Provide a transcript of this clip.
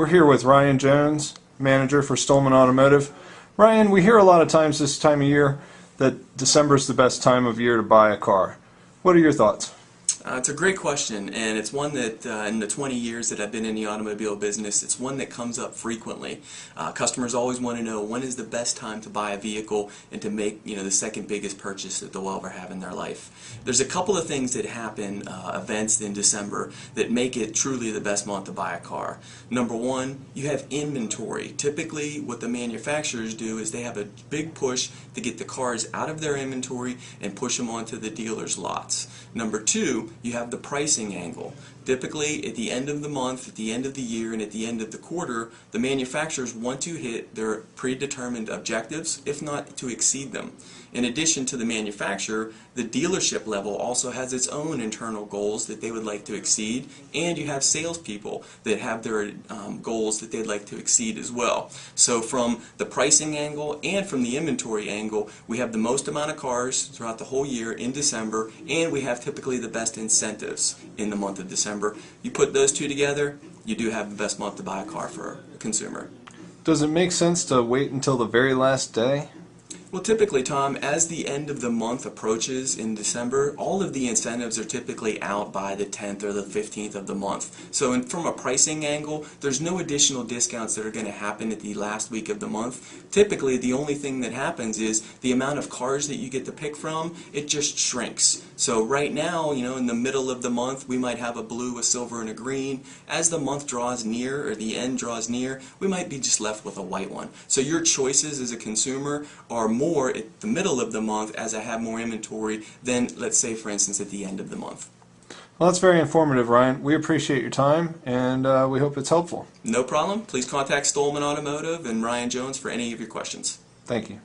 We're here with Ryan Jones, manager for Stohlman Automotive. Ryan, we hear a lot of times this time of year that December is the best time of year to buy a car. What are your thoughts? It's a great question, and it's one that in the 20 years that I've been in the automobile business, it's one that comes up frequently. Customers always want to know when is the best time to buy a vehicle and to make the second biggest purchase that they'll ever have in their life. There's a couple of things that happen, events in December, that make it truly the best month to buy a car. Number one, you have inventory. Typically what the manufacturers do is they have a big push to get the cars out of their inventory and push them onto the dealer's lots. Number two, you have the pricing angle. Typically, at the end of the month, at the end of the year, and at the end of the quarter, the manufacturers want to hit their predetermined objectives, if not to exceed them. In addition to the manufacturer, the dealership level also has its own internal goals that they would like to exceed, and you have salespeople that have their goals that they'd like to exceed as well. So from the pricing angle and from the inventory angle, we have the most amount of cars throughout the whole year in December, and we have typically the best incentives in the month of December. You put those two together, you do have the best month to buy a car for a consumer. Does it make sense to wait until the very last day? Well, typically, Tom, as the end of the month approaches in December, all of the incentives are typically out by the 10th or the 15th of the month. So from a pricing angle, there's no additional discounts that are going to happen at the last week of the month. Typically, the only thing that happens is the amount of cars that you get to pick from, it just shrinks. So right now, in the middle of the month, we might have a blue, a silver, and a green. As the month draws near, or the end draws near, we might be just left with a white one. So your choices as a consumer are more at the middle of the month as I have more inventory than, let's say, for instance, at the end of the month. Well, that's very informative, Ryan. We appreciate your time, and we hope it's helpful. No problem. Please contact Stohlman Automotive and Ryan Jones for any of your questions. Thank you.